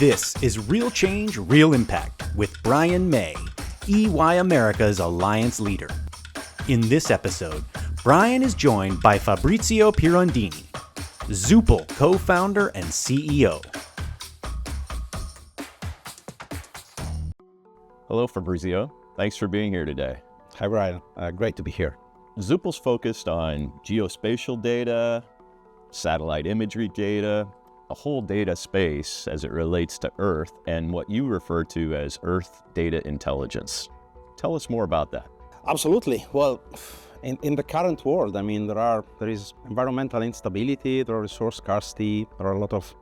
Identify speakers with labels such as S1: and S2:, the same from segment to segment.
S1: This is Real Change, Real Impact with Brian May, EY America's Alliance Leader. In this episode, Brian is joined by Fabrizio Pirondini, Xoople co-founder and CEO.
S2: Hello, Fabrizio. Thanks for being here today.
S3: Hi, Brian. Great to be here.
S2: Xoople's focused on geospatial data, satellite imagery data, a whole data space as it relates to Earth and what you refer to as Earth data intelligence. Tell us more about that.
S3: Absolutely. Well, in the current world, there is environmental instability, there are resource scarcity, there are a lot of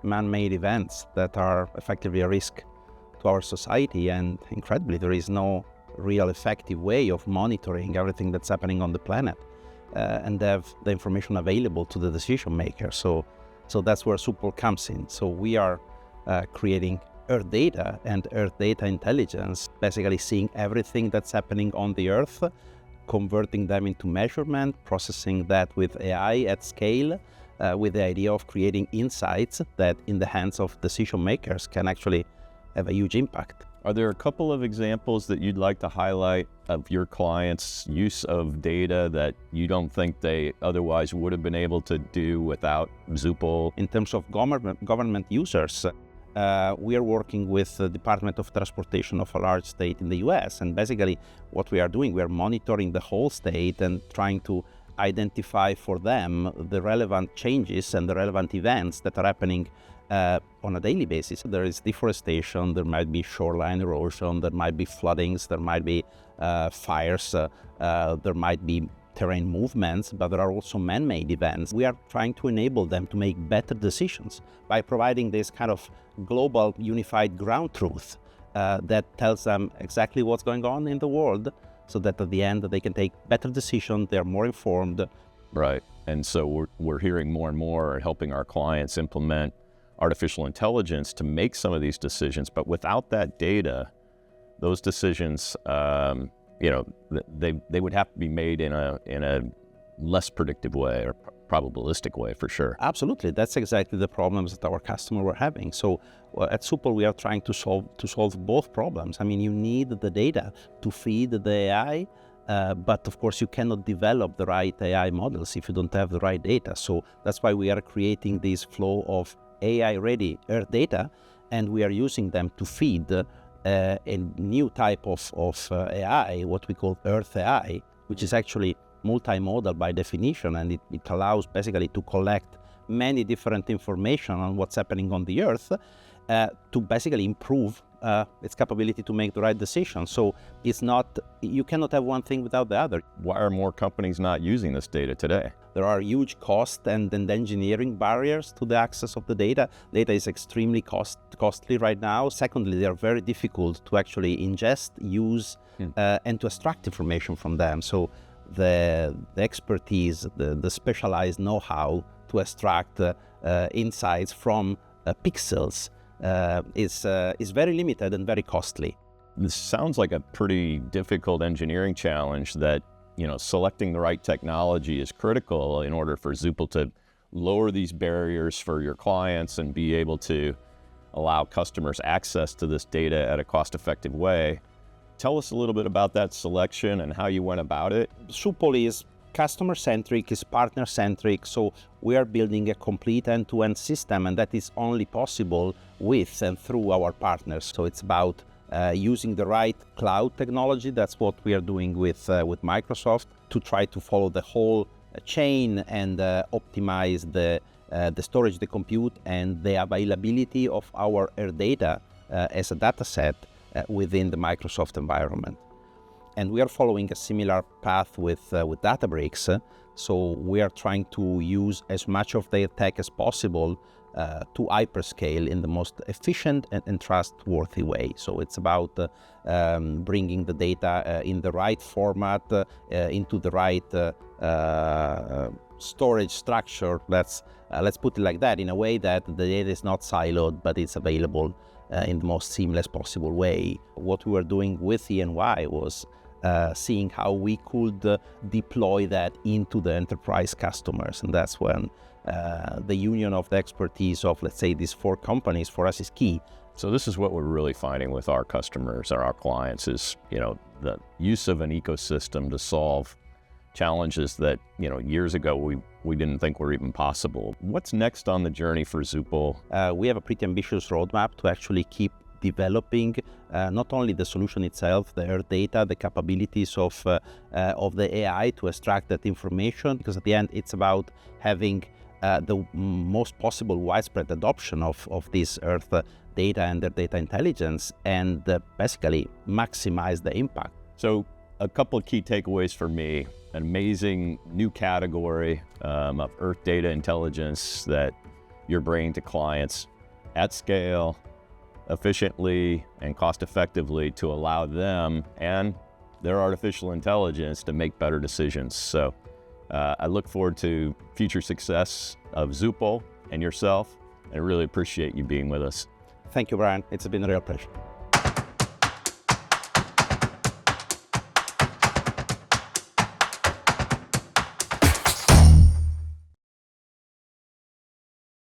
S3: man-made events that are effectively a risk to our society, and incredibly, there is no real effective way of monitoring everything that's happening on the planet and have the information available to the decision maker. So that's where Xoople comes in. So we are creating Earth data and Earth data intelligence, basically seeing everything that's happening on the Earth, converting them into measurement, processing that with AI at scale, with the idea of creating insights that in the hands of decision makers can actually have a huge impact.
S2: Are there a couple of examples that you'd like to highlight of your clients' use of data that you don't think they otherwise would have been able to do without Xoople?
S3: In terms of government users, we are working with the Department of Transportation of a large state in the US. And basically what we are doing, we are monitoring the whole state and trying to identify for them the relevant changes and the relevant events that are happening on a daily basis. There is deforestation, there might be shoreline erosion, there might be floodings, there might be fires, there might be terrain movements, but there are also man-made events. We are trying to enable them to make better decisions by providing this kind of global unified ground truth that tells them exactly what's going on in the world, so that at the end they can take better decisions, they're more informed.
S2: Right, and so we're hearing more and more helping our clients implement artificial intelligence to make some of these decisions, but without that data, those decisions, they would have to be made in a less predictive way or probabilistic way for sure.
S3: Absolutely, that's exactly the problems that our customers were having. So at Xoople, we are trying to solve both problems. You need the data to feed the AI, but of course you cannot develop the right AI models if you don't have the right data. So that's why we are creating this flow of AI-ready Earth data, and we are using them to feed a new type of AI, what we call Earth AI, which is actually multimodal by definition, and it allows basically to collect many different information on what's happening on the Earth to basically improve its capability to make the right decision. So it's not, you cannot have one thing without the other.
S2: Why are more companies not using this data today?
S3: There are huge cost and engineering barriers to the access of the data. Data is extremely costly right now. Secondly, they are very difficult to actually ingest, use, and to extract information from them. So the expertise, the specialized know-how to extract insights from pixels is very limited and very costly.
S2: This sounds like a pretty difficult engineering challenge that, selecting the right technology is critical in order for Xoople to lower these barriers for your clients and be able to allow customers access to this data at a cost-effective way. Tell us a little bit about that selection and how you went about it.
S3: Xoople is customer-centric, is partner-centric, so we are building a complete end-to-end system, and that is only possible with and through our partners. So it's about using the right cloud technology. That's what we are doing with Microsoft, to try to follow the whole chain and optimize the storage, the compute, and the availability of our Earth data as a data set within the Microsoft environment. And we are following a similar path with Databricks. So we are trying to use as much of their tech as possible to hyperscale in the most efficient and trustworthy way. So it's about bringing the data in the right format, into the right storage structure. Let's put it like that, in a way that the data is not siloed, but it's available in the most seamless possible way. What we were doing with E&Y was seeing how we could deploy that into the enterprise customers, and that's when the union of the expertise of, let's say, these 4 companies for us is key.
S2: So this is what we're really finding with our customers or our clients is, the use of an ecosystem to solve challenges that, years ago we didn't think were even possible. What's next on the journey for Xoople?
S3: We have a pretty ambitious roadmap to actually keep developing not only the solution itself, the Earth data, the capabilities of the AI to extract that information, because at the end it's about having the most possible widespread adoption of this Earth data and their data intelligence, and basically maximize the impact.
S2: So a couple of key takeaways for me: an amazing new category of Earth data intelligence that you're bringing to clients at scale, efficiently and cost effectively, to allow them and their artificial intelligence to make better decisions. So I look forward to future success of Xoople and yourself. I really appreciate you being with us.
S3: Thank you, Brian. It's been a real pleasure.